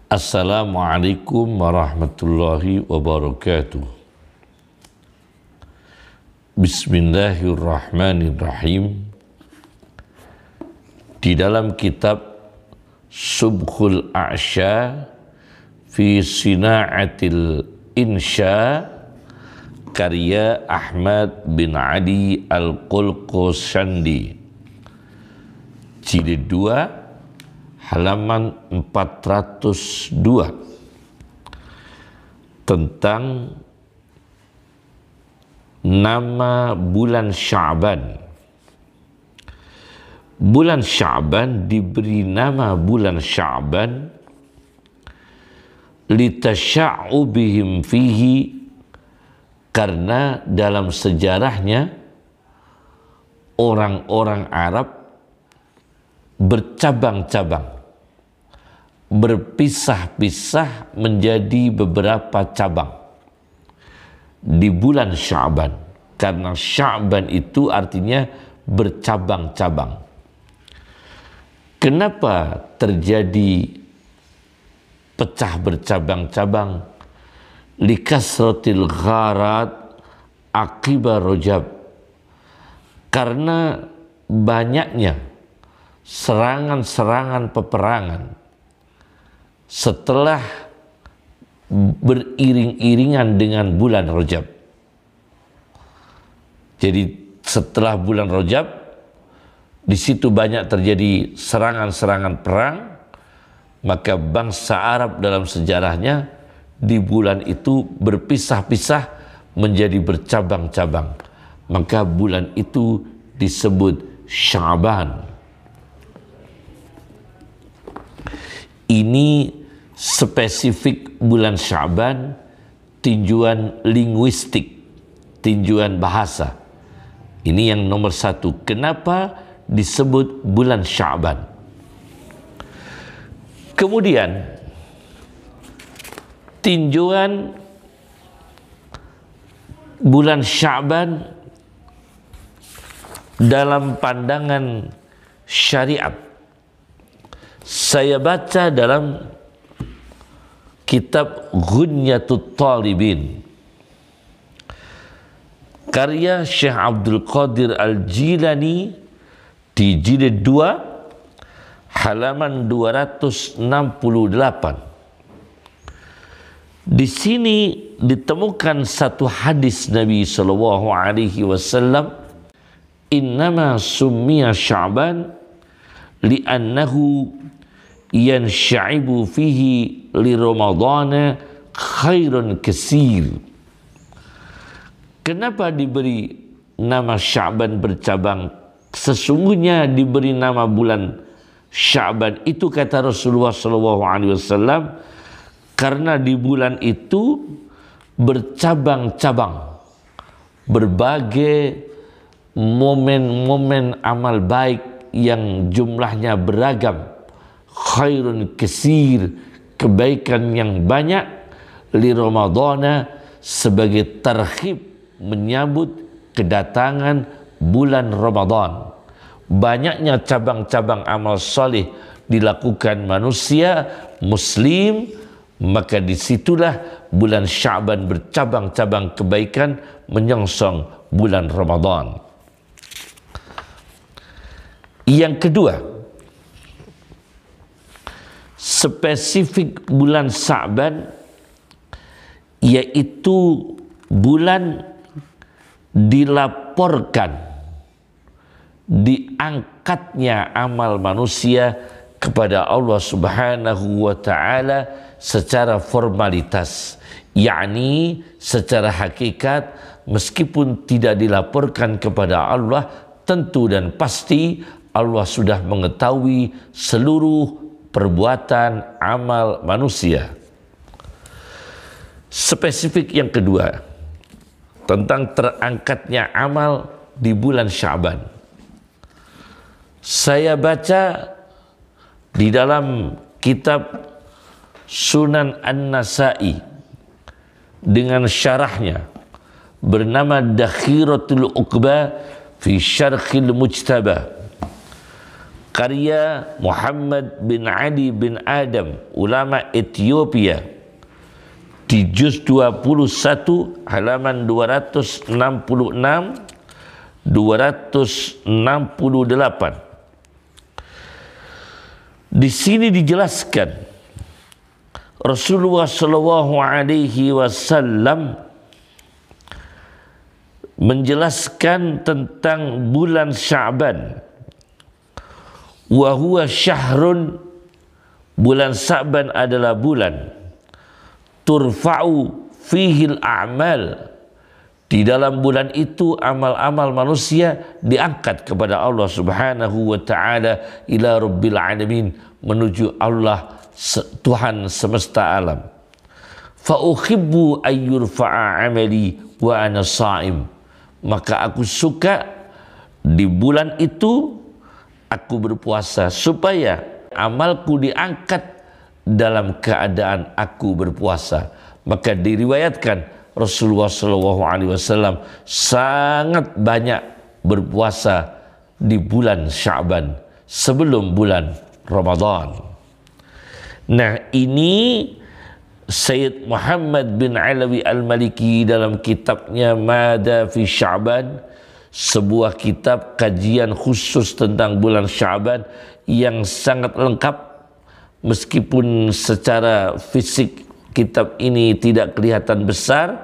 Assalamualaikum warahmatullahi wabarakatuh. Bismillahirrahmanirrahim. Di dalam kitab Subhul A'sya fi Sina'atil Insya karya Ahmad bin Ali Al-Qulqusandi, jilid 2 halaman 402, tentang nama bulan Sya'ban. Bulan Sya'ban diberi nama bulan Sya'ban litasya'ubihim fihi, karena dalam sejarahnya orang-orang Arab bercabang-cabang, berpisah-pisah menjadi beberapa cabang di bulan Sya'ban, karena Sya'ban itu artinya bercabang-cabang. Kenapa terjadi pecah bercabang-cabang? Likasratil gharat akibat Rajab, karena banyaknya serangan-serangan peperangan setelah beriring-iringan dengan bulan Rajab. Jadi setelah bulan Rajab, di situ banyak terjadi serangan-serangan perang, maka bangsa Arab dalam sejarahnya di bulan itu berpisah-pisah menjadi bercabang-cabang. Maka bulan itu disebut Sya'ban. Ini spesifik bulan Sya'ban, tinjuan linguistik, tinjuan bahasa. Ini yang nomor satu. Kenapa disebut bulan Sya'ban? Kemudian tinjuan bulan Sya'ban dalam pandangan syariat. Saya baca dalam kitab Ghunyatut Talibin karya Syekh Abdul Qadir Al-Jilani di jilid 2 halaman 268. Di sini ditemukan satu hadis Nabi sallallahu alaihi wasallam, "Innama summiya Sya'ban li'annahu yansha'ibu fihi li Ramadana khairun kasir." Kenapa diberi nama Sya'ban bercabang? Sesungguhnya diberi nama bulan Sya'ban itu, kata Rasulullah SAW, karena di bulan itu bercabang-cabang berbagai momen-momen amal baik yang jumlahnya beragam, khairun kesir, kebaikan yang banyak, li Ramadana, sebagai tarhib menyambut kedatangan bulan Ramadan. Banyaknya cabang-cabang amal soleh dilakukan manusia muslim, maka disitulah bulan Sya'ban bercabang-cabang kebaikan menyongsong bulan Ramadan. Yang kedua, spesifik bulan Sya'ban, yaitu bulan dilaporkan diangkatnya amal manusia kepada Allah Subhanahu wa ta'ala secara formalitas, yakni secara hakikat, meskipun tidak dilaporkan kepada Allah, tentu dan pasti Allah sudah mengetahui seluruh perbuatan amal manusia. Spesifik yang kedua, tentang terangkatnya amal di bulan Sya'ban. Saya baca di dalam kitab Sunan An-Nasa'i dengan syarahnya bernama Dakhiratul Uqba fi Syarhil Mujtaba, karya Muhammad bin Ali bin Adam, ulama Ethiopia, di juz 21 halaman 266 268. Di sini dijelaskan Rasulullah Shallallahu Alaihi Wasallam menjelaskan tentang bulan Sya'ban. Wa huwa syahrun, bulan Sya'ban adalah bulan turfa'u fihil a'mal, di dalam bulan itu amal-amal manusia diangkat kepada Allah Subhanahu wa taala ila rabbil alamin, menuju Allah Tuhan semesta alam. Fa uhibbu ayyurfa'a amali wa ana sha'im, maka aku suka di bulan itu aku berpuasa supaya amalku diangkat dalam keadaan aku berpuasa. Maka diriwayatkan Rasulullah SAW sangat banyak berpuasa di bulan Sya'ban sebelum bulan Ramadan. Nah, ini Sayyid Muhammad bin Alawi Al-Maliki dalam kitabnya Mada fi Sya'ban, sebuah kitab kajian khusus tentang bulan Sya'ban yang sangat lengkap, meskipun secara fisik kitab ini tidak kelihatan besar,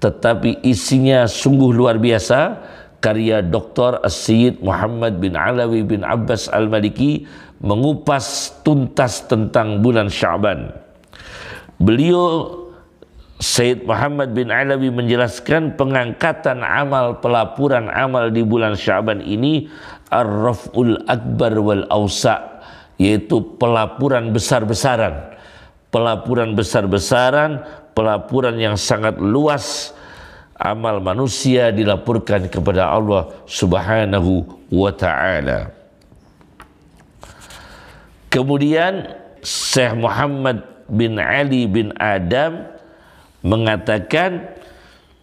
tetapi isinya sungguh luar biasa. Karya Dr. As-Sayyid Muhammad bin Alawi bin Abbas Al-Maliki mengupas tuntas tentang bulan Sya'ban. Beliau Sayyid Muhammad bin Alawi menjelaskan pengangkatan amal, pelapuran amal di bulan Sya'ban ini ar-raf'ul akbar wal awsa', yaitu pelapuran besar-besaran. Pelapuran besar-besaran, pelapuran yang sangat luas, amal manusia dilaporkan kepada Allah Subhanahu wa ta'ala. Kemudian Syekh Muhammad bin Ali bin Adam mengatakan,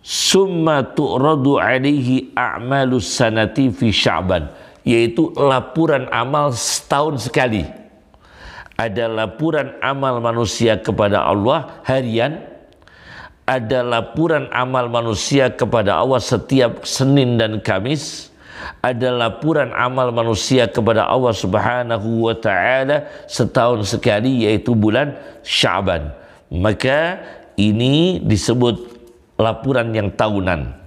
summa tu'radu alaihi a'malus sanati fi Sya'ban, yaitu laporan amal setahun sekali. Ada laporan amal manusia kepada Allah harian, ada laporan amal manusia kepada Allah setiap Senin dan Kamis, ada laporan amal manusia kepada Allah Subhanahu wa ta'ala setahun sekali, yaitu bulan Sya'ban. Maka ini disebut laporan yang tahunan.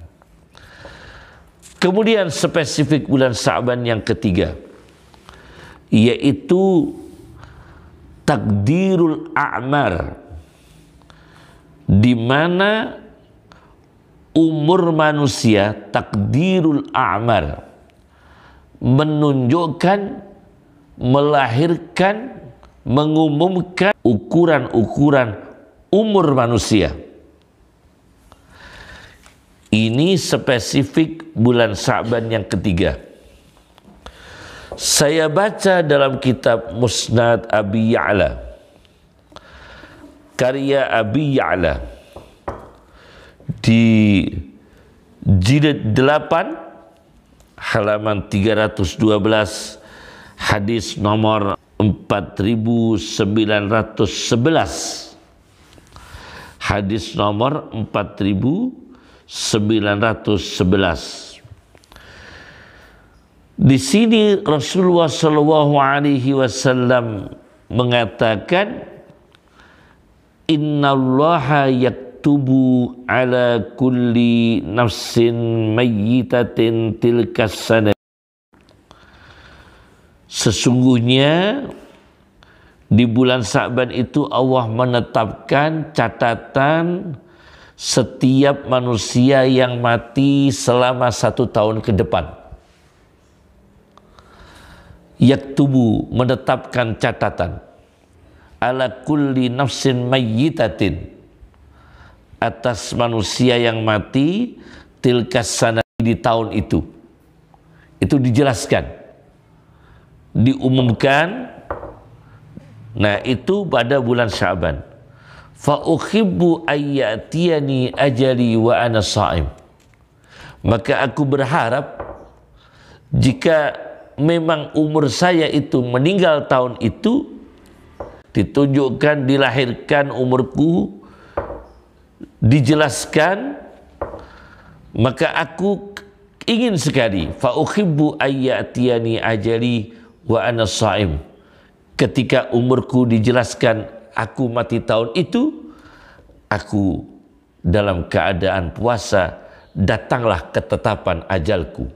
Kemudian spesifik bulan Sya'ban yang ketiga, yaitu takdirul a'mar, di mana umur manusia, takdirul a'mar, menunjukkan, melahirkan, mengumumkan ukuran-ukuran umur manusia. Ini spesifik bulan Sya'ban yang ketiga. Saya baca dalam kitab Musnad Abi Ya'la, karya Abi Ya'la, di jilid 8 halaman 312, hadis nomor 4911. Hadis nomor 4911. Di sini Rasulullah Shallallahu Alaihi Wasallam mengatakan, Innallaha yaktubu ala kulli nafsin mayyitatin tilkas sana. Sesungguhnya di bulan Sya'ban itu Allah menetapkan catatan setiap manusia yang mati selama 1 tahun ke depan. Yaktubu, menetapkan catatan, ala kulli nafsin mayyitatin, atas manusia yang mati, tilkas sana, di tahun itu. Itu dijelaskan, diumumkan. Nah, itu pada bulan Sya'ban. Fa uhibbu ayyatiyani ajali wa ana sha'im. Maka aku berharap jika memang umur saya itu meninggal tahun itu, ditunjukkan, dilahirkan umurku, dijelaskan, maka aku ingin sekali, fa uhibbu ayyatiyani ajali wa ana shaim. Ketika umurku dijelaskan aku mati tahun itu, aku dalam keadaan puasa, datanglah ketetapan ajalku.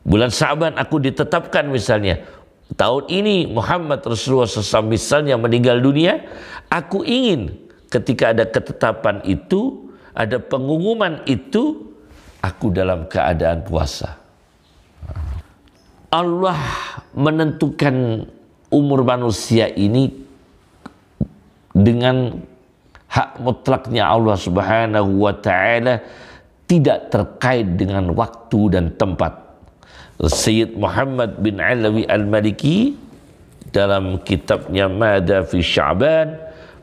Bulan Sya'ban aku ditetapkan misalnya, tahun ini Muhammad Rasulullah SAW misalnya meninggal dunia, aku ingin ketika ada ketetapan itu, ada pengumuman itu, aku dalam keadaan puasa. Allah menentukan umur manusia ini dengan hak mutlaknya Allah Subhanahu wa ta'ala, tidak terkait dengan waktu dan tempat. Sayyid Muhammad bin Alawi Al-Maliki dalam kitabnya Mada fi Sya'ban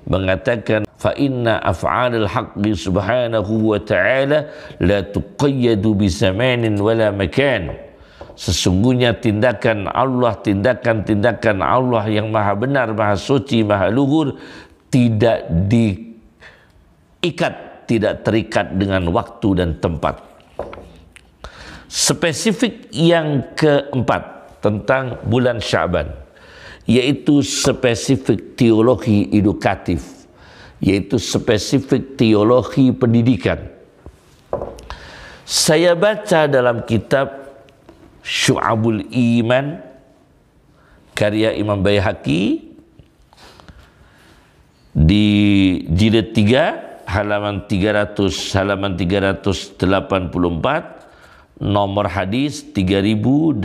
mengatakan, fa inna af'alal haqqi subhanahu wa ta'ala la tuqayyadu bi zamanin wala makan. Sesungguhnya tindakan Allah, tindakan-tindakan Allah yang maha benar, maha suci, maha luhur, tidak diikat, tidak terikat dengan waktu dan tempat. Spesifik yang keempat tentang bulan Sya'ban, yaitu spesifik teologi edukatif, yaitu spesifik teologi pendidikan. Saya baca dalam kitab Syu'abul Iman karya Imam Baihaqi di jilid 3 halaman 384, nomor hadis 3837.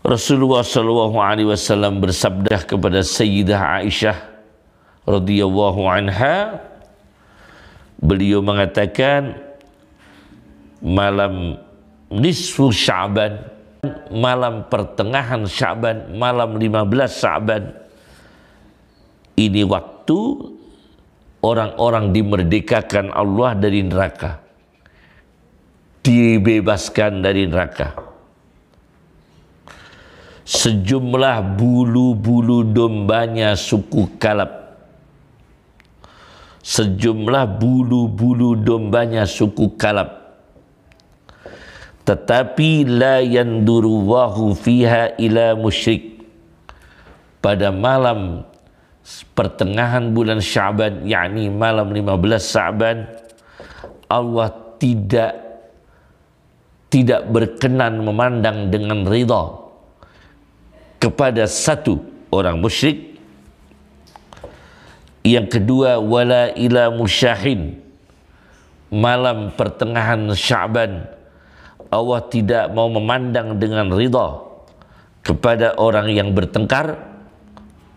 Rasulullah SAW bersabda kepada Sayyidah Aisyah radhiyallahu anha, beliau mengatakan, malam nisfu Sya'ban, malam pertengahan Sya'ban, malam 15 Sya'ban, ini waktu orang-orang dimerdekakan Allah dari neraka, dibebaskan dari neraka. Sejumlah bulu-bulu dombanya suku Kalab, sejumlah bulu-bulu dombanya suku Kalab, tetapi la yandurullahu fiha ila musyrik. Pada malam pertengahan bulan Sya'ban, yakni malam 15 Sya'ban, Allah tidak berkenan memandang dengan ridha kepada satu orang musyrik. Yang kedua, wala ila musyahin, malam pertengahan Sya'ban Allah tidak mau memandang dengan ridha kepada orang yang bertengkar,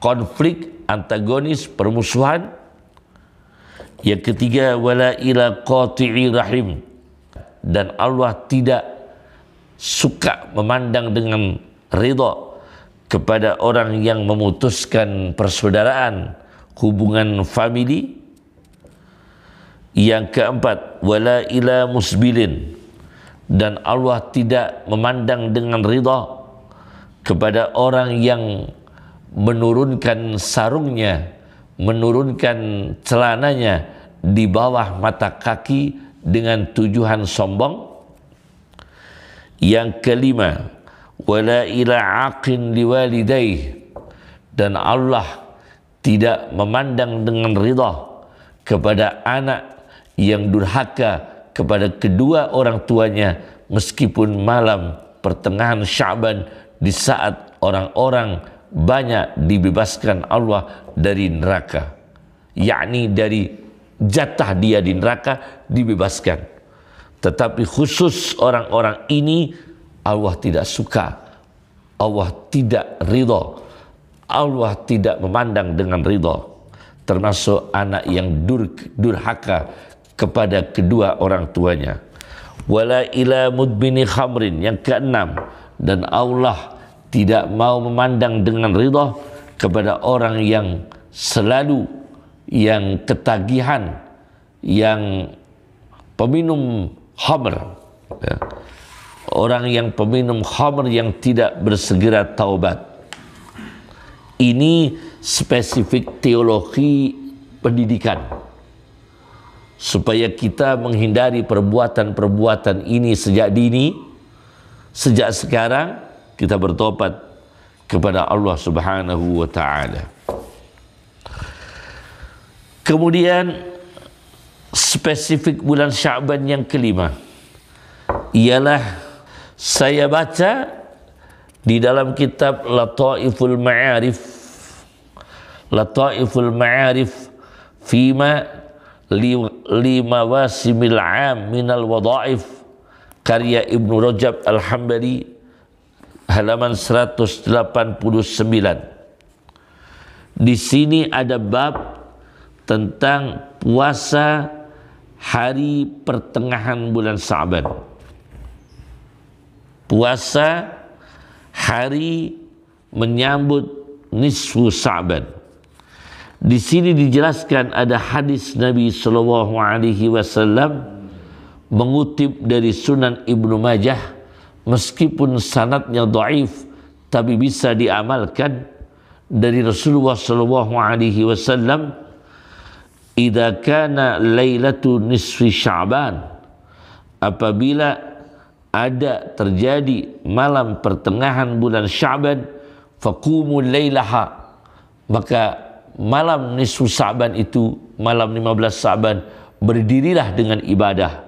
konflik, antagonis, permusuhan. Yang ketiga, wala ila qati'i rahim, dan Allah tidak suka memandang dengan ridha kepada orang yang memutuskan persaudaraan, hubungan famili. Yang keempat, wala ila musbilin, dan Allah tidak memandang dengan ridha kepada orang yang menurunkan sarungnya, menurunkan celananya di bawah mata kaki dengan tujuan sombong. Yang kelima, wala ila aqin liwalidayh, dan Allah tidak memandang dengan ridha kepada anak yang durhaka kepada kedua orang tuanya meskipun malam pertengahan Sya'ban, di saat orang-orang banyak dibebaskan Allah dari neraka, yakni dari jatah dia di neraka dibebaskan. Tetapi khusus orang-orang ini Allah tidak suka, Allah tidak ridha, Allah tidak memandang dengan ridha, termasuk anak yang durhaka kepada kedua orang tuanya. Wala ila mudbini khamrin, yang keenam, dan Allah tidak mau memandang dengan ridha kepada orang yang selalu, yang ketagihan, yang peminum khamr, ya. orang yang peminum khamr yang tidak bersegera taubat. Ini spesifik teologi pendidikan, supaya kita menghindari perbuatan-perbuatan ini sejak dini, sejak sekarang kita bertobat kepada Allah Subhanahu wa ta'ala. Kemudian spesifik bulan Sya'ban yang kelima ialah saya baca di dalam kitab Lataiful Ma'arif fima limawasimil 'am minal wadha'if karya Ibnu Rajab Al-Hambali halaman 189. Di sini ada bab tentang puasa hari pertengahan bulan Sya'ban. Puasa hari menyambut nisfu Sya'ban. Di sini dijelaskan ada hadis Nabi sallallahu alaihi wasallam mengutip dari Sunan Ibnu Majah, meskipun sanadnya dhaif tapi bisa diamalkan, dari Rasulullah sallallahu alaihi wasallam, idza kana lailatu nisfi Sya'ban, apabila ada terjadi malam pertengahan bulan Sya'ban, faqumul lailaha, maka malam nisfu Sya'ban itu, malam 15 Sya'ban, berdirilah dengan ibadah.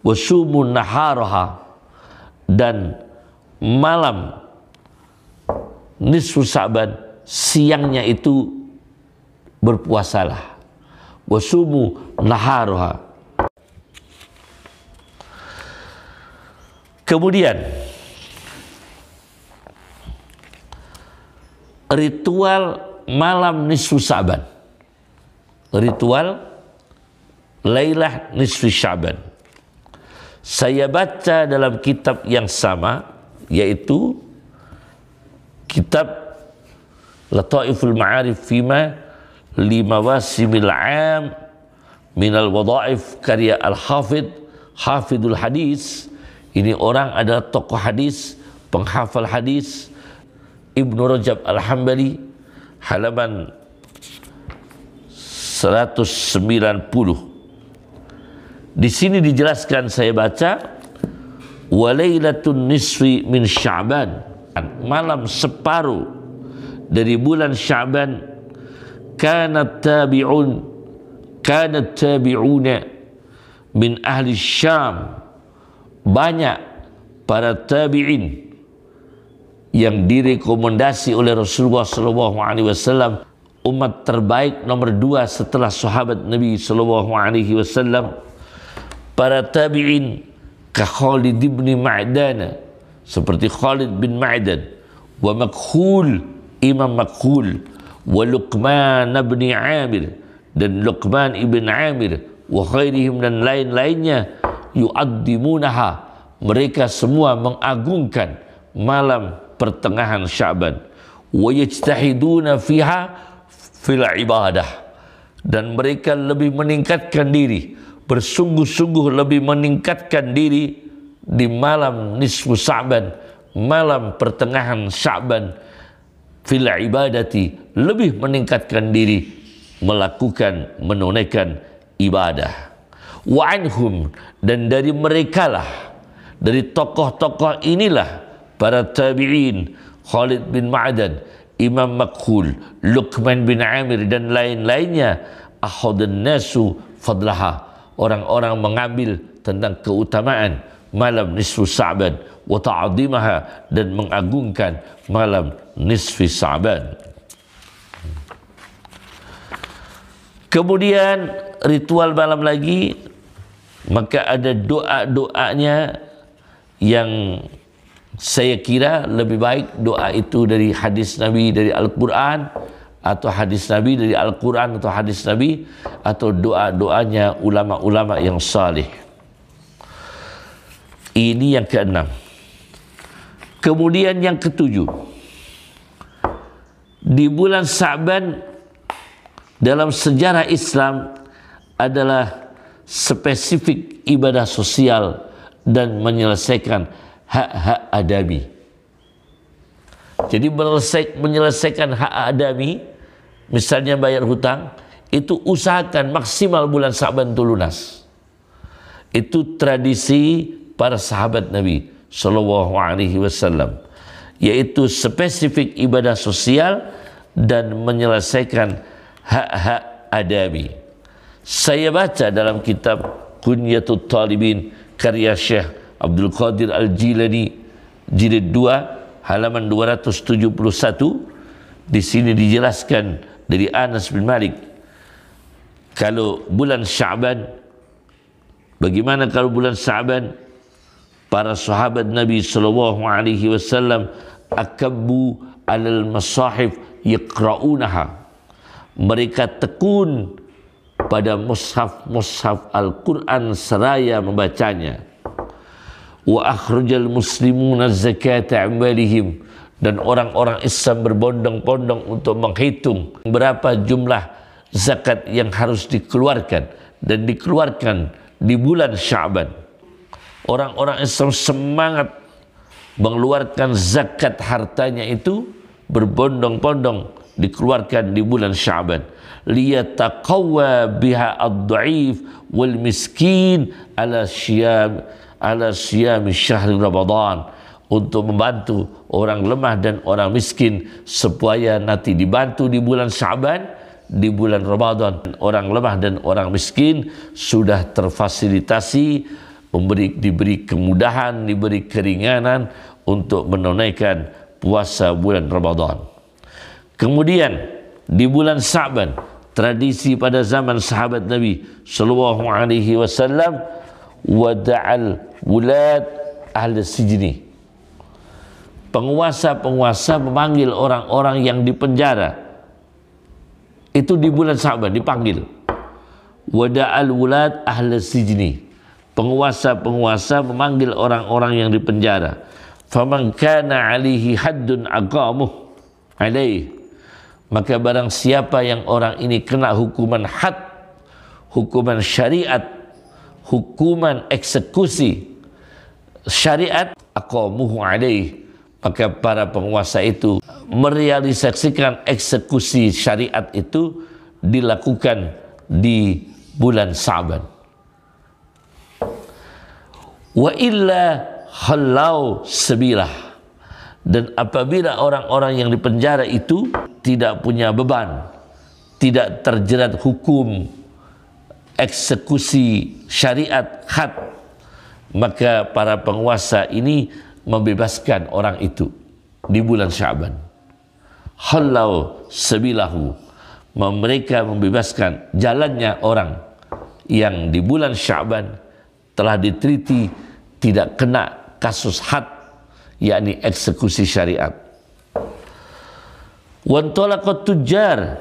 Wasumun naharaha, dan malam nisfu Sya'ban siangnya itu berpuasalah. Wasumu naharaha. Kemudian ritual malam nisfu Sya'ban, ritual Lailah nisfi Sya'ban, saya baca dalam kitab yang sama, yaitu kitab Lataiful Ma'arif fima limawasimil 'am minal wadha'if karya Hafidul Hadis. Ini orang adalah tokoh hadis, penghafal hadis, Ibnu Rajab Al-Hambali, halaman 190. Di sini dijelaskan, saya baca, walailatun nisfi min Sya'ban, malam separuh dari bulan Sya'ban, kanat tabi'una min ahli Syam, banyak para tabi'in yang direkomendasi oleh Rasulullah SAW, umat terbaik nomor 2 setelah sahabat Nabi SAW. Para tabi'in ka Khalid bin Ma'dan, seperti Khalid bin Ma'dan, wa Makhul, Imam Makhul, wa Luqman bin Amir, dan Luqman ibn Amir, wa khairihim, dan lain-lainnya, yu'addimunaha, mereka semua mengagungkan malam pertengahan Sya'ban, wa yajtahiduna fiha fil ibadah, dan mereka lebih meningkatkan diri, bersungguh-sungguh lebih meningkatkan diri di malam nisfu Sya'ban, malam pertengahan Sya'ban, fil ibadati, lebih meningkatkan diri melakukan, menunaikan ibadah. Wa anhum, dan dari merekalah, dari tokoh-tokoh inilah, para tabi'in, Khalid bin Ma'dan, Imam Makhul, Luqman bin Amir, dan lain-lainnya, akhadun nasu fadlaha, orang-orang mengambil tentang keutamaan malam nisfu Sya'ban, wa ta'zimaha, dan mengagungkan malam nisfi Sya'ban. Kemudian ritual malam lagi, maka ada doa-doanya yang saya kira lebih baik doa itu dari hadis Nabi, dari Al-Quran, atau hadis Nabi dari Al-Quran, atau hadis Nabi, atau doa-doanya ulama-ulama yang salih. Ini yang keenam. Kemudian yang ketujuh, di bulan Sya'ban dalam sejarah Islam adalah spesifik ibadah sosial dan menyelesaikan hak-hak adami. Jadi menyelesaikan hak adami, misalnya bayar hutang, itu usahakan maksimal bulan Sa'ban itu lunas. Itu tradisi para sahabat Nabi Sallallahu Alaihi Wasallam, yaitu spesifik ibadah sosial dan menyelesaikan hak-hak adami. Saya baca dalam kitab Kunyatul Talibin karya Syekh Abdul Qadir Al-Jilani jilid 2 halaman 271. Di sini dijelaskan dari Anas bin Malik, kalau bulan Sya'ban, bagaimana kalau bulan Sya'ban para sahabat Nabi sallallahu alaihi wasallam akabbu alal masahif yaqra'unaha, mereka tekun pada mushaf Al-Quran seraya membacanya. Wa akhrajal muslimuna zakata amwalihim, dan orang-orang Islam berbondong-bondong untuk menghitung berapa jumlah zakat yang harus dikeluarkan, dan dikeluarkan di bulan Sya'ban. Orang-orang Islam semangat mengeluarkan zakat hartanya itu, berbondong-bondong dikeluarkan di bulan Sya'ban. Liyataqawwa biha ad-dha'if wal miskin ala siyam syahr Ramadan, untuk membantu orang lemah dan orang miskin supaya nanti dibantu di bulan Sya'ban, di bulan Ramadan. Orang lemah dan orang miskin sudah terfasilitasi, diberi kemudahan, diberi keringanan untuk menunaikan puasa bulan Ramadan. Kemudian di bulan Sya'ban, tradisi pada zaman sahabat Nabi sallallahu alaihi wasallam, wada'al wulad ahli sijni, penguasa-penguasa memanggil orang-orang yang dipenjara. Itu di bulan Sya'ban dipanggil. Wada'al wulad ahli sijni, penguasa-penguasa memanggil orang-orang yang dipenjara. Faman kana alaihi haddun aqamuh alaihi, maka barang siapa yang orang ini kena hukuman had, hukuman syariat, hukuman eksekusi syariat, aqamuhu alaih, maka para penguasa itu merealisasikan eksekusi syariat itu dilakukan di bulan Sya'ban. Wa illa halau sabilah, dan apabila orang-orang yang dipenjara itu tidak punya beban, tidak terjerat hukum eksekusi syariat had, maka para penguasa ini membebaskan orang itu di bulan Sya'ban. Halau sabilahu, mereka membebaskan jalannya orang yang di bulan Sya'ban telah diteliti tidak kena kasus had, yakni eksekusi syariat. Wantolaqat tujar,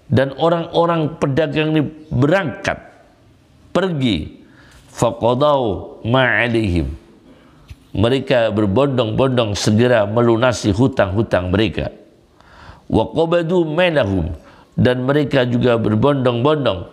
dan orang-orang pedagang ini berangkat pergi. Faqadau ma'alihim, mereka berbondong-bondong segera melunasi hutang-hutang mereka. Wa qabadu malahum, dan mereka juga berbondong-bondong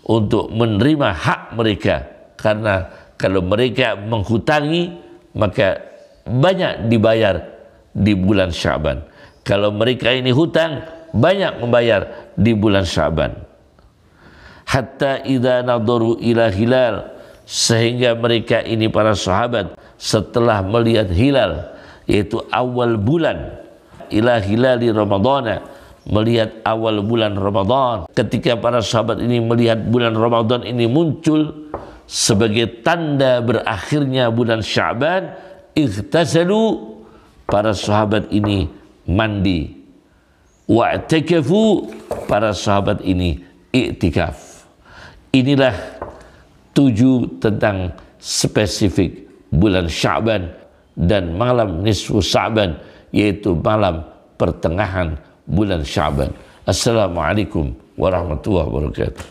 untuk menerima hak mereka, karena kalau mereka menghutangi maka banyak dibayar di bulan Sya'ban. Kalau mereka ini hutang, banyak membayar di bulan Sya'ban. Hatta idza nadaru ila hilal, sehingga mereka ini para sahabat setelah melihat hilal, yaitu awal bulan, ila hilali Ramadana, melihat awal bulan Ramadan. Ketika para sahabat ini melihat bulan Ramadan ini muncul sebagai tanda berakhirnya bulan Sya'ban, ightasalu, para sahabat ini mandi. Wa'takafu, para sahabat ini i'tikaf. Inilah 7 tentang spesifik bulan Sya'ban dan malam nisfu Sya'ban, yaitu malam pertengahan bulan Sya'ban. Assalamualaikum warahmatullahi wabarakatuh.